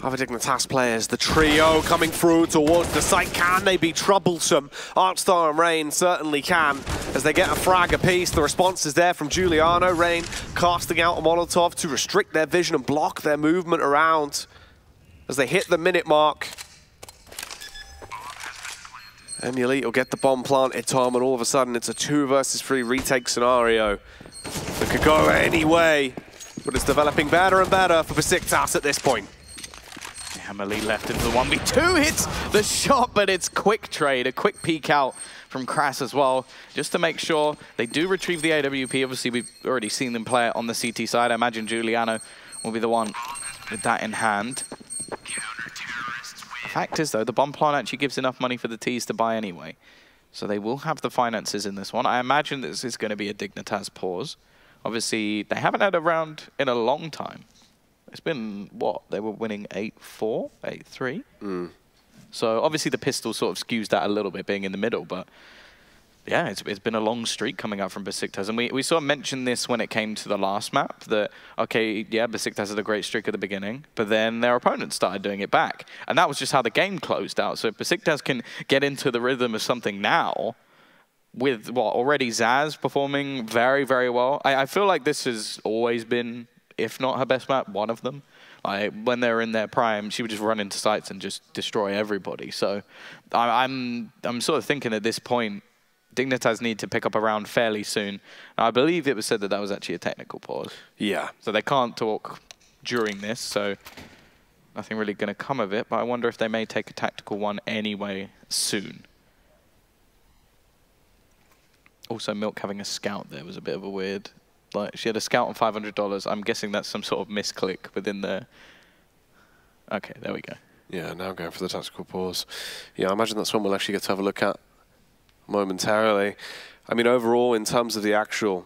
Speaker 2: other Dignitas players, the trio coming through towards the site. Can they be troublesome? Artstar and Rain certainly can, as they get a frag apiece. The response is there from Giuliano. Rain casting out a Molotov to restrict their vision and block their movement around as they hit the minute mark. Emulate will get the bomb planted, Tom, and all of a sudden it's a 2 versus 3 retake scenario that could go any way, but it's developing better and better for Besiktas at this point.
Speaker 1: Emily left into the 1v2, hits the shot, but it's quick trade, a quick peek out from Kras as well, just to make sure they do retrieve the AWP. Obviously, we've already seen them play it on the CT side. I imagine Giuliano will be the one with that in hand. Fact is, though, the bomb plant actually gives enough money for the T's to buy anyway. So they will have the finances in this one. I imagine this is going to be a Dignitas pause. Obviously, they haven't had a round in a long time. It's been, what? They were winning 8-4, 8-3. So obviously the pistol sort of skews that a little bit, being in the middle. But yeah, it's been a long streak coming out from Besiktas. And we sort of mentioned this when it came to the last map, that, okay, yeah, Besiktas had a great streak at the beginning, but then their opponents started doing it back. And that was just how the game closed out. So if Besiktas can get into the rhythm of something now, with, what, already Zaz performing very, very well, I feel like this has always been, if not her best map, one of them. When they were in their prime, she would just run into sites and just destroy everybody. So I'm sort of thinking at this point, Dignitas need to pick up a round fairly soon. I believe it was said that that was actually a technical pause.
Speaker 2: Yeah.
Speaker 1: So they can't talk during this, so nothing really going to come of it. But I wonder if they may take a tactical one anyway soon. Also, Milk having a scout there was a bit of a weird... Like, she had a scout on $500. I'm guessing that's some sort of misclick within the... Okay, there we go.
Speaker 2: Yeah, now going for the tactical pause. Yeah, I imagine that's one we'll actually get to have a look at momentarily. I mean, overall, in terms of the actual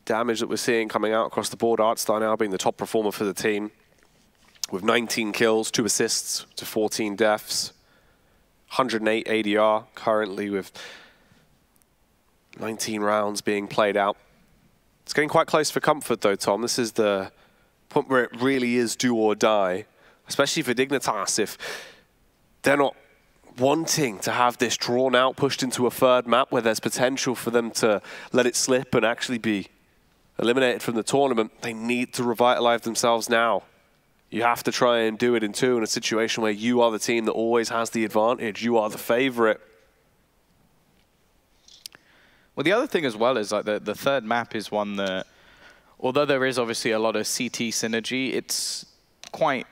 Speaker 2: damage that we're seeing coming out across the board, Artstar now being the top performer for the team, with 19 kills, 2 assists to 14 deaths, 108 ADR currently with 19 rounds being played out. It's getting quite close for comfort, though, Tom. This is the point where it really is do or die, especially for Dignitas. If they're not wanting to have this drawn out, pushed into a third map where there's potential for them to let it slip and actually be eliminated from the tournament, they need to revitalize themselves now. You have to try and do it in 2 in a situation where you are the team that always has the advantage. You are the favorite.
Speaker 1: Well, the other thing as well is like the third map is one that, although there is obviously a lot of CT synergy, it's quite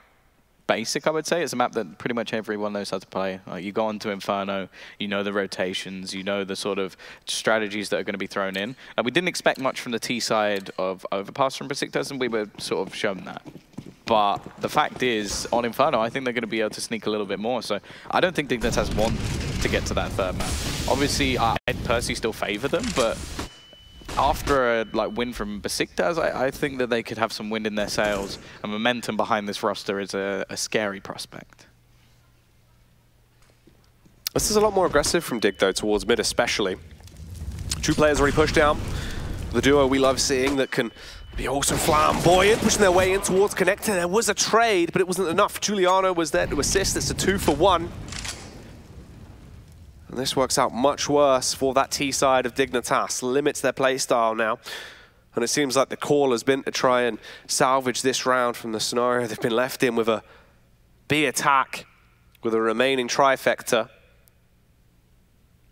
Speaker 1: basic, I would say. It's a map that pretty much everyone knows how to play. Like, you go onto Inferno, you know the rotations, you know the sort of strategies that are going to be thrown in. And we didn't expect much from the T side of Overpass from Besiktas, and we were sort of shown that. But the fact is, on Inferno, I think they're going to be able to sneak a little bit more. So I don't think Dignitas want to get to that third map. Obviously, I'd personally still favor them, but after a win from Besiktas, I think that they could have some wind in their sails. And momentum behind this roster is a scary prospect.
Speaker 2: This is a lot more aggressive from Dig, though, towards mid especially. 2 players already pushed down. The duo we love seeing that can be also flamboyant, pushing their way in towards Connector. There was a trade, but it wasn't enough. Giuliano was there to assist. It's a 2-for-1. And this works out much worse for that T side of Dignitas. Limits their playstyle now. And it seems like the call has been to try and salvage this round from the scenario they've been left in with a B attack with a remaining trifecta.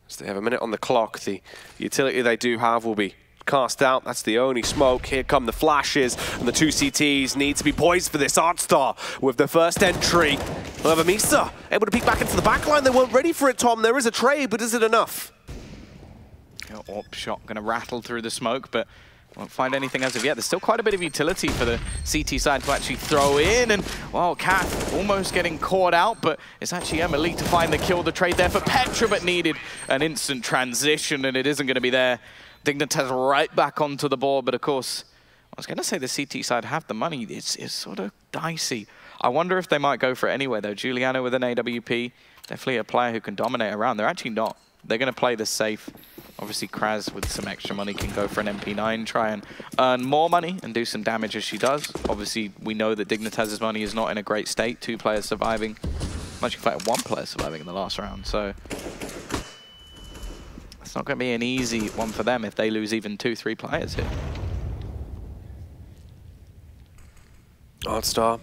Speaker 2: So they have a minute on the clock. The utility they do have will be cast out. That's the only smoke. Here come the flashes, and the 2 CTs need to be poised for this. Artstar with the first entry. However, Misa able to peek back into the backline. They weren't ready for it, Tom. There is a trade, but is it enough?
Speaker 1: AWP shot going to rattle through the smoke, but won't find anything as of yet. There's still quite a bit of utility for the CT side to actually throw in, and, well, Kath almost getting caught out, but it's actually Emily to find the kill. The trade there for Petra, but needed an instant transition, and it isn't going to be there. Dignitas right back onto the board, but of course, I was going to say the CT side have the money. It's sort of dicey. I wonder if they might go for it anyway, though. Giuliano with an AWP, definitely a player who can dominate around. They're actually not. They're going to play this safe. Obviously, Kraz with some extra money can go for an MP9, try and earn more money and do some damage as she does. Obviously, we know that Dignitas' money is not in a great state. 2 players surviving. Much in fact, 1 player surviving in the last round. So it's not going to be an easy one for them if they lose even 2-3 players here.
Speaker 2: Artstar.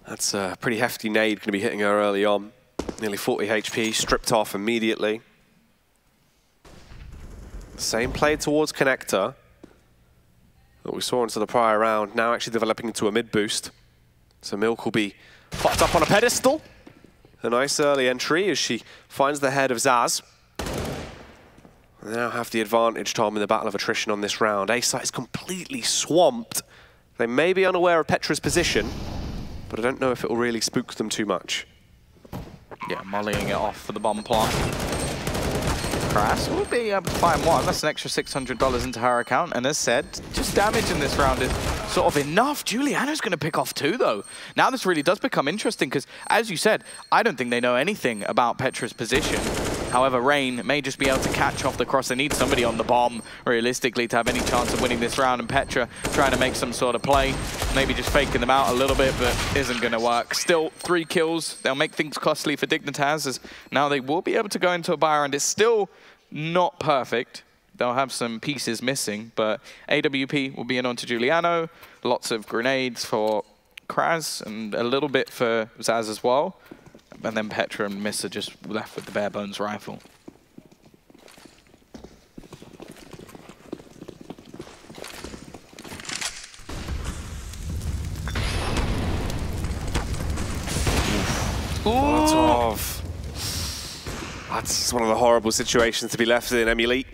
Speaker 2: That's a pretty hefty nade going to be hitting her early on. Nearly 40 HP, stripped off immediately. Same play towards Connector that we saw into the prior round, now actually developing into a mid boost. So Milk will be popped up on a pedestal. A nice early entry as she finds the head of Zaz. They now have the advantage, Tom, in the battle of attrition on this round. A-side is completely swamped. They may be unaware of Petra's position, but I don't know if it will really spook them too much.
Speaker 1: Yeah, mollying it off for the bomb plant. Kraz will be able to find 1. That's an extra $600 into her account. And as said, just damage in this round is sort of enough. Giuliano's going to pick off 2, though. Now this really does become interesting because, as you said, I don't think they know anything about Petra's position. However, Rain may just be able to catch off the cross. They need somebody on the bomb, realistically, to have any chance of winning this round. And Petra trying to make some sort of play. Maybe just faking them out a little bit, but isn't going to work. Still 3 kills. They'll make things costly for Dignitas, as now they will be able to go into a buy round. It's still not perfect. They'll have some pieces missing, but AWP will be in onto Giuliano. Lots of grenades for Kraz and a little bit for Zaz as well. And then Petra and Miss are just left with the bare bones rifle.
Speaker 2: Molotov. That's one of the horrible situations to be left in, Emily.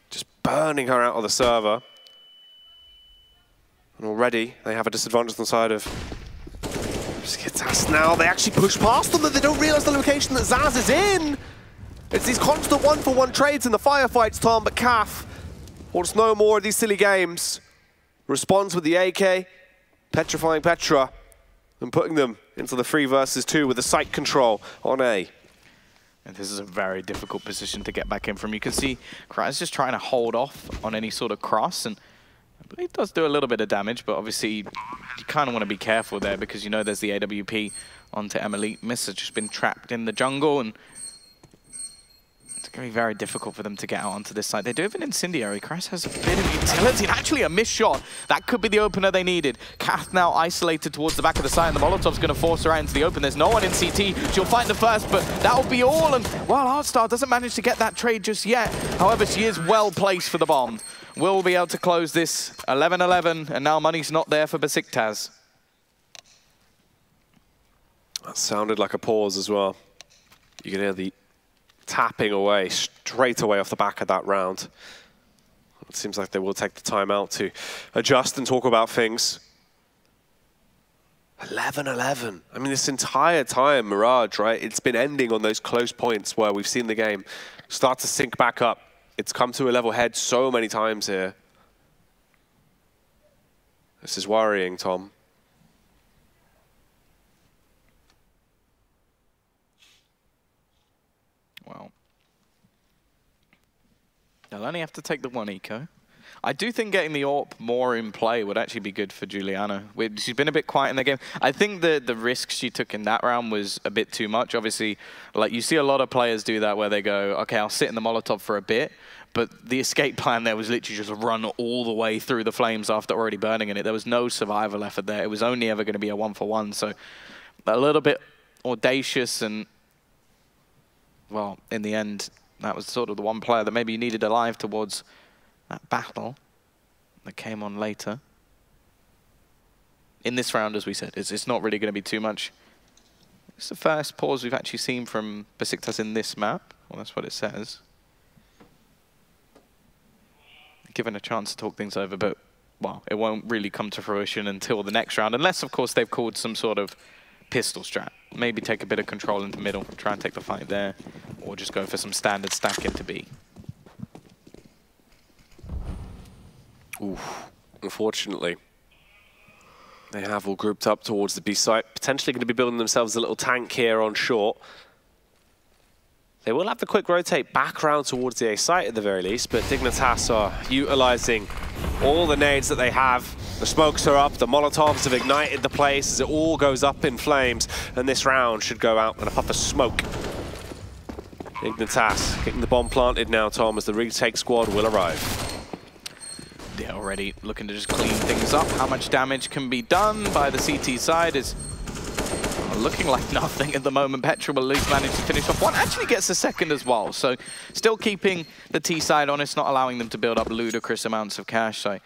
Speaker 2: Just burning her out of the server. And already they have a disadvantage on the side of Besiktas. Now they actually push past them, that they don't realize the location that Zaz is in. It's these constant 1-for-1 trades in the firefights, Tom, but CAF wants no more of these silly games. Responds with the AK, petrifying Petra, and putting them into the 3 versus 2 with the sight control on A.
Speaker 1: And this is a very difficult position to get back in from. You can see Kraz just trying to hold off on any sort of cross, and it does do a little bit of damage, but obviously you kind of want to be careful there because you know there's the AWP onto Emily. Miss has just been trapped in the jungle, and it's It's going to be very difficult for them to get out onto this side. They do have an incendiary. Krass has a bit of utility and actually a missed shot. That could be the opener they needed. Kath now isolated towards the back of the site, and the Molotov's going to force her out into the open. There's no one in CT. She'll find the first, but that'll be all. And while Artstar doesn't manage to get that trade just yet, however, she is well placed for the bomb. Will be able to close this 11-11, and now money's not there for Besiktas.
Speaker 2: That sounded like a pause as well. You can hear the tapping away straight away off the back of that round. It seems like they will take the time out to adjust and talk about things. 11-11. I mean, this entire time, Mirage, right? It's been ending on those close points where we've seen the game start to sync back up. It's come to a level head so many times here. This is worrying, Tom.
Speaker 1: Well, they'll only have to take the one eco. I do think getting the AWP more in play would actually be good for Juliana. She's been a bit quiet in the game. I think the risk she took in that round was a bit too much. Obviously, like you see a lot of players do that where they go, okay, I'll sit in the Molotov for a bit. But the escape plan there was literally just run all the way through the flames after already burning in it. There was no survival effort there. It was only ever going to be a 1-for-1. So a little bit audacious and, well, in the end, that was sort of the one player that maybe you needed alive towards that battle that came on later. In this round, as we said, it's not really going to be too much. It's the first pause we've actually seen from Besiktas in this map. Well, that's what it says. Given a chance to talk things over, but, well, it won't really come to fruition until the next round, unless, of course, they've called some sort of pistol strat. Maybe take a bit of control into middle, try and take the fight there, or just go for some standard stack into B.
Speaker 2: Oof. Unfortunately, they have all grouped up towards the B site, potentially going to be building themselves a little tank here on short. They will have the quick rotate back around towards the A site at the very least, but Dignitas are utilizing all the nades that they have. The smokes are up, the Molotovs have ignited the place as it all goes up in flames, and this round should go out in a puff of smoke. Dignitas getting the bomb planted now, Tom, as the retake squad will arrive.
Speaker 1: They're already looking to just clean things up. How much damage can be done by the CT side is looking like nothing at the moment. Petra will at least manage to finish off one. Actually gets a second as well. So still keeping the T side honest, not allowing them to build up ludicrous amounts of cash. So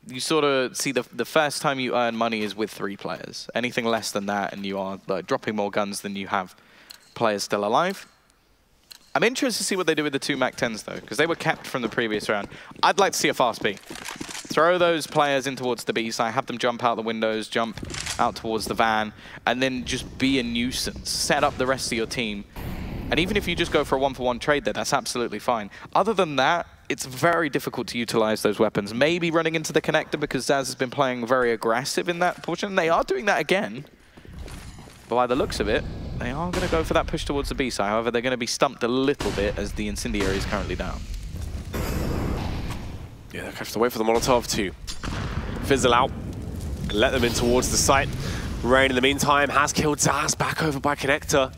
Speaker 1: you sort of see the first time you earn money is with 3 players. Anything less than that and you are dropping more guns than you have players still alive. I'm interested to see what they do with the 2 MAC-10s though, because they were kept from the previous round. I'd like to see a fast B. Throw those players in towards the B side, have them jump out the windows, jump out towards the van, and then just be a nuisance. Set up the rest of your team. And even if you just go for a 1-for-1 trade there, that's absolutely fine. Other than that, it's very difficult to utilize those weapons. Maybe running into the connector because Zaz has been playing very aggressive in that portion. They are doing that again. But by the looks of it, they are going to go for that push towards the B side. However, they're going to be stumped a little bit as the incendiary is currently down.
Speaker 2: Yeah, they have to wait for the Molotov to fizzle out and let them in towards the site. Rain, in the meantime, has killed Zaz back over by connector.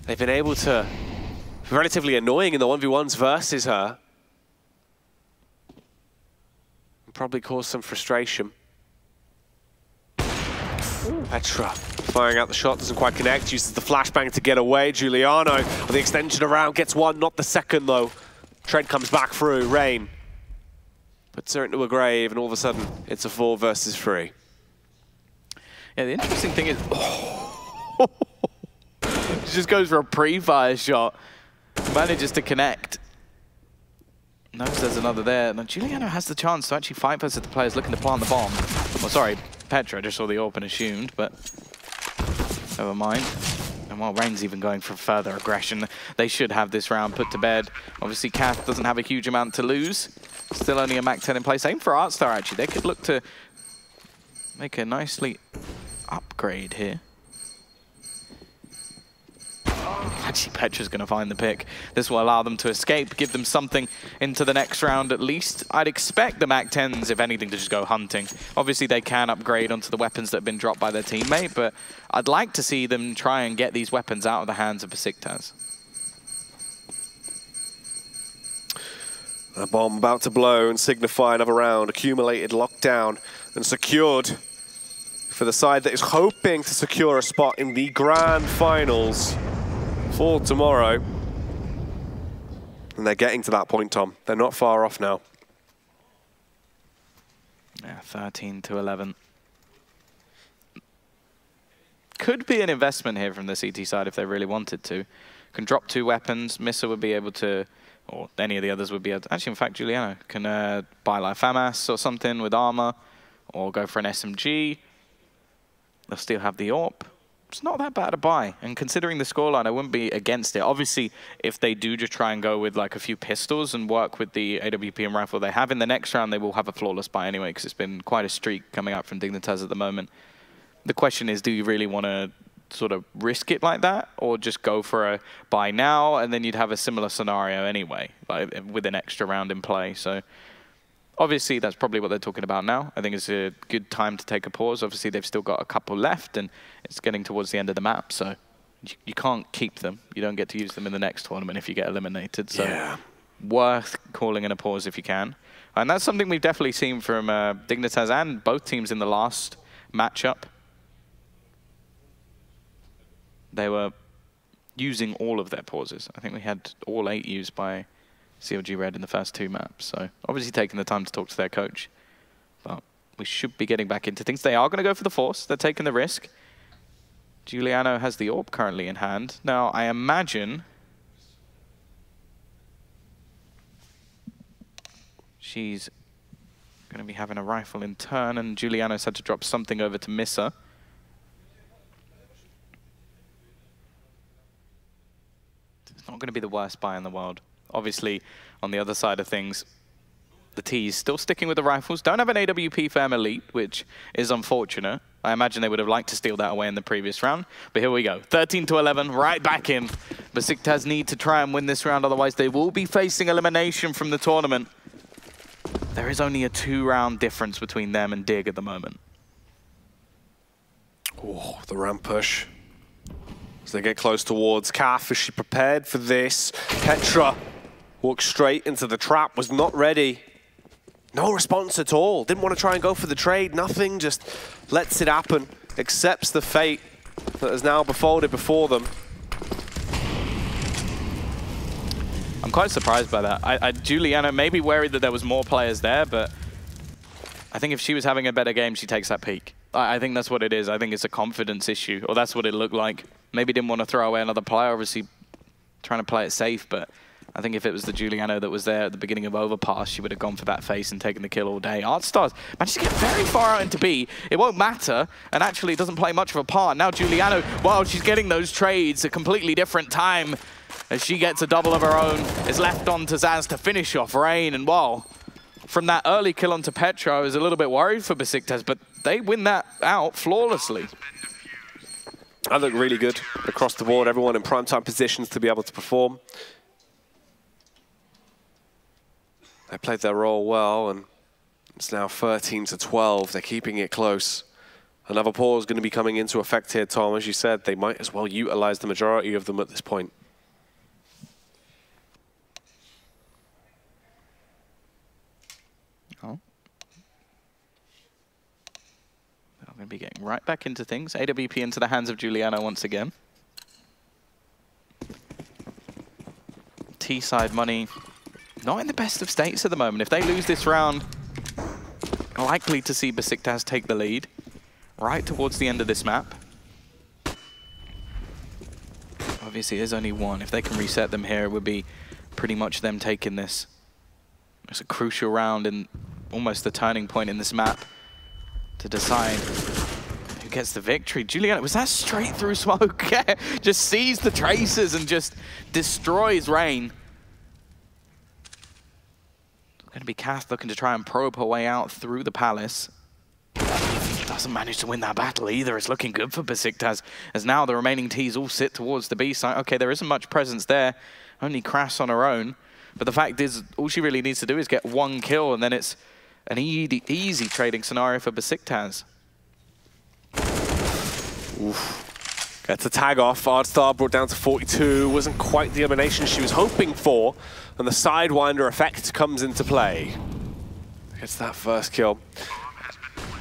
Speaker 2: They've been able to be relatively annoying in the 1v1s versus her. And probably cause some frustration. Ooh. Petra firing out the shot, doesn't quite connect, uses the flashbang to get away. Giuliano with the extension around, gets one, not the second though. Trent comes back through, Rain puts her into a grave, and all of a sudden it's a 4 versus 3.
Speaker 1: Yeah, the interesting thing is, she just goes for a pre-fire shot, manages to connect. Knows there's another there. Now Giuliano has the chance to actually fight versus the players looking to plant the bomb. Well, sorry, Petra just saw the AWP and assumed, but never mind. And while Rain's even going for further aggression, they should have this round put to bed. Obviously, Kath doesn't have a huge amount to lose. Still only a MAC-10 in place. Same for Artstar, actually. They could look to make a nicely upgrade here. Actually, Petra's going to find the pick. This will allow them to escape, give them something into the next round at least. I'd expect the MAC-10s, if anything, to just go hunting. Obviously, they can upgrade onto the weapons that have been dropped by their teammate, but I'd like to see them try and get these weapons out of the hands of Besiktas.
Speaker 2: A bomb about to blow and signify another round. Accumulated, locked down, and secured for the side that is hoping to secure a spot in the grand finals for tomorrow. And they're getting to that point, Tom. They're not far off now.
Speaker 1: Yeah, 13-11. Could be an investment here from the CT side if they really wanted to. Can drop 2 weapons. Missa would be able to, or any of the others would be able to. Actually, in fact, Juliano can buy like FAMAS or something with armor, or go for an SMG. They'll still have the AWP. It's not that bad a buy. And considering the scoreline, I wouldn't be against it. Obviously, if they do just try and go with like a few pistols and work with the AWP and rifle they have in the next round, they will have a flawless buy anyway, because it's been quite a streak coming out from Dignitas at the moment. The question is, do you really want to sort of risk it like that, or just go for a buy now, and then you'd have a similar scenario anyway, like with an extra round in play. So obviously that's probably what they're talking about now. I think it's a good time to take a pause. Obviously they've still got a couple left, and it's getting towards the end of the map, so you can't keep them. You don't get to use them in the next tournament if you get eliminated. So yeah, worth calling in a pause if you can. And that's something we've definitely seen from Dignitas and both teams in the last matchup. They were using all of their pauses. I think we had all 8 used by CLG Red in the first 2 maps. So obviously taking the time to talk to their coach. But we should be getting back into things. They are going to go for the force. They're taking the risk. Juliano has the AWP currently in hand. Now, I imagine she's going to be having a rifle in turn, and Juliano's had to drop something over to Missa. Not going to be the worst buy in the world. Obviously, on the other side of things, the T's still sticking with the rifles. Don't have an AWP for Elite, which is unfortunate. I imagine they would have liked to steal that away in the previous round. But here we go. 13-11, right back in. Besiktas need to try and win this round, otherwise they will be facing elimination from the tournament. There is only a 2-round difference between them and Dig at the moment.
Speaker 2: Oh, the ramp push. As they get close towards Kaf, is she prepared for this? Petra walked straight into the trap, was not ready. No response at all. Didn't want to try and go for the trade, nothing, just lets it happen. Accepts the fate that has now befolded before them.
Speaker 1: I'm quite surprised by that. Juliana may be worried that there was more players there, but I think if she was having a better game, she takes that peak. I think that's what it is. I think it's a confidence issue, or that's what it looked like. Maybe didn't want to throw away another player, obviously trying to play it safe, but I think if it was the Juliano that was there at the beginning of Overpass, she would have gone for that face and taken the kill all day. Artstars managed to get very far out into B. It won't matter, and actually it doesn't play much of a part. Now Juliano, while she's getting those trades, a completely different time as she gets a double of her own. It's left on to Zaz to finish off Rain, and wow, from that early kill onto Petra, I was a little bit worried for Besiktas, but they win that out flawlessly.
Speaker 2: That looked really good across the board. Everyone in prime-time positions to be able to perform. They played their role well, and it's now 13-12. They're keeping it close. Another pause going to be coming into effect here, Tom. As you said, they might as well utilize the majority of them at this point.
Speaker 1: Oh. They're going to be getting right back into things. AWP into the hands of Juliano once again. T-side money not in the best of states at the moment. If they lose this round, likely to see Besiktas take the lead right towards the end of this map. Obviously, there's only one. If they can reset them here, it would be pretty much them taking this. It's a crucial round and almost the turning point in this map to decide who gets the victory. Juliano, was that straight through smoke? Just sees the traces and just destroys Rain. Going to be Kath looking to try and probe her way out through the palace. Doesn't manage to win that battle either. It's looking good for Besiktas, as now the remaining Ts all sit towards the B side. Okay, there isn't much presence there. Only Crass on her own. But the fact is, all she really needs to do is get 1 kill, and then it's an easy trading scenario for Besiktas.
Speaker 2: Oof. Gets a tag off. Ardstar brought down to 42. Wasn't quite the elimination she was hoping for. And the Sidewinder effect comes into play. Gets that first kill.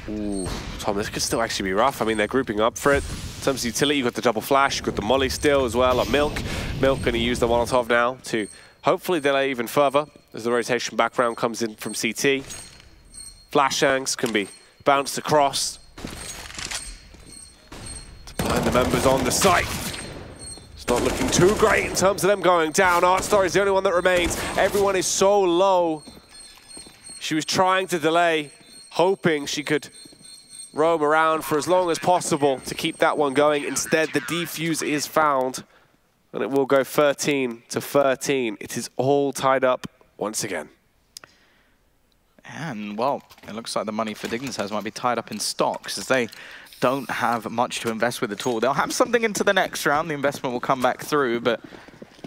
Speaker 2: Ooh, Tom, this could still actually be rough. I mean, they're grouping up for it. In terms of utility, you've got the double flash, you've got the molly still as well on Milk. Milk going to use the Molotov now to hopefully delay even further as the rotation background comes in from CT. Flashangs can be bounced across to blind the members on the site. It's not looking too great in terms of them going down. Ardstar is the only one that remains. Everyone is so low. She was trying to delay, hoping she could roam around for as long as possible to keep that one going. Instead, the defuse is found, and it will go 13 to 13. It is all tied up once again.
Speaker 1: And, well, it looks like the money for Dignitas might be tied up in stocks, as they don't have much to invest with at all. They'll have something into the next round. The investment will come back through, but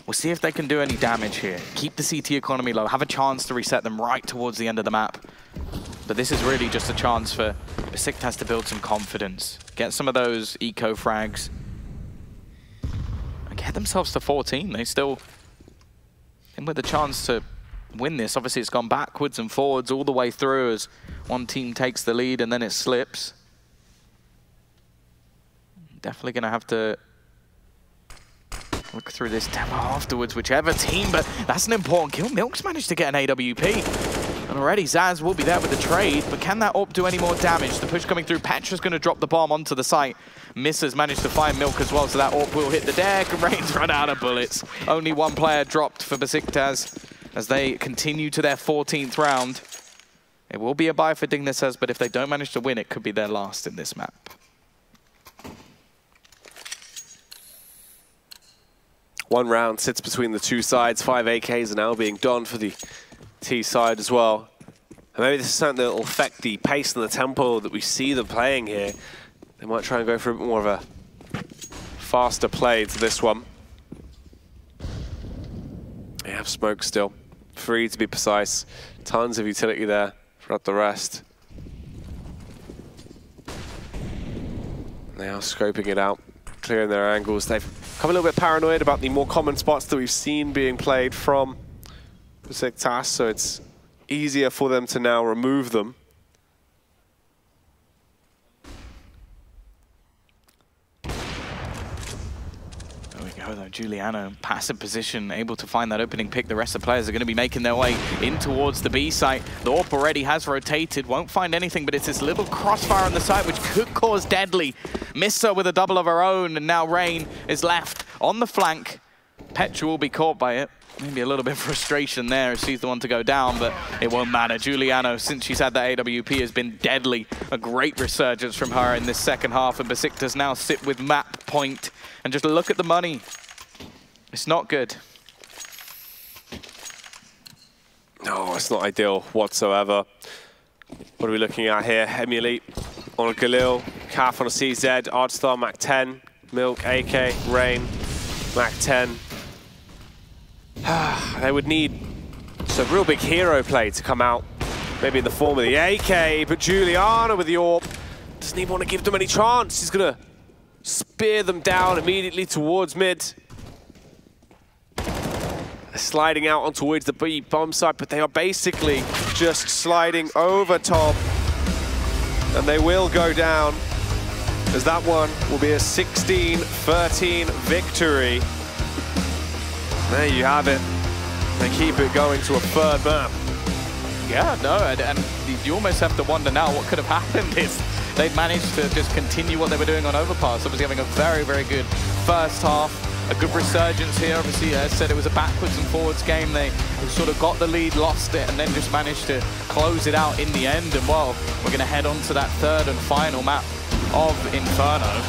Speaker 1: we'll see if they can do any damage here. Keep the CT economy low, have a chance to reset them right towards the end of the map. But this is really just a chance for Besiktas to build some confidence, get some of those eco frags, and get themselves to 14. They still, and with a chance to win this. Obviously, it's gone backwards and forwards all the way through as one team takes the lead and then it slips. Definitely going to have to look through this demo afterwards, whichever team, but that's an important kill. Milk's managed to get an AWP. And already Zaz will be there with the trade, but can that AWP do any more damage? The push coming through, Petra's going to drop the bomb onto the site. Misses managed to find Milk as well, so that AWP will hit the deck, and Rain's run out of bullets. Only one player dropped for Besiktas as they continue to their 14th round. It will be a bye for Dignitas, but if they don't manage to win, it could be their last in this map.
Speaker 2: One round sits between the two sides. 5 AKs are now being donned for the T side as well. And maybe this is something that will affect the pace and the tempo that we see them playing here. They might try and go for a bit more of a faster play to this one. They have smoke still. 3 to be precise. Tons of utility there throughout the rest. They are scoping it out, clearing their angles. They've become a little bit paranoid about the more common spots that we've seen being played from Besiktas, so it's easier for them to now remove them.
Speaker 1: There we go though, Giuliano, passive position, able to find that opening pick. The rest of the players are going to be making their way in towards the B site. The AWP already has rotated, won't find anything, but it's this little crossfire on the site which could cause deadly. Missa with a double of her own, and now Rain is left on the flank. Petra will be caught by it. Maybe a little bit of frustration there as she's the one to go down, but it won't matter. Giuliano, since she's had that AWP, has been deadly. A great resurgence from her in this second half, and Besiktas now sit with map point. And just look at the money. It's not good.
Speaker 2: No, it's not ideal whatsoever. What are we looking at here? Emily on a Galil, Calf on a CZ, Ardstar Mac 10, Milk, AK, Rain, Mac 10. They would need some real big hero play to come out, maybe in the form of the AK, but Giuliano with the AWP doesn't even want to give them any chance. He's going to spear them down immediately towards mid. They're sliding out on towards the B bomb site, but they are basically just sliding over top, and they will go down, as that one will be a 16-13 victory. There you have it. They keep it going to a third map.
Speaker 1: Yeah, no, and you almost have to wonder now what could have happened if they'd managed to just continue what they were doing on Overpass. Obviously having a very, very good first half, a good resurgence here. Obviously, as I said, it was a backwards and forwards game. They sort of got the lead, lost it, and then just managed to close it out in the end. And well, we're going to head on to that third and final map of Inferno.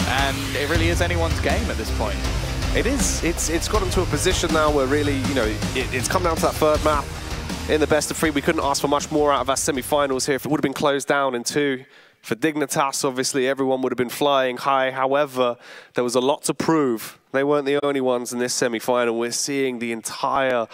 Speaker 1: And it really is anyone's game at this point.
Speaker 2: It is. It's got them to a position now where really, you know, it's come down to that third map in the best of 3. We couldn't ask for much more out of our semi-finals here. If it would have been closed down in 2, for Dignitas, obviously, everyone would have been flying high. However, there was a lot to prove. They weren't the only ones in this semi-final. We're seeing the entire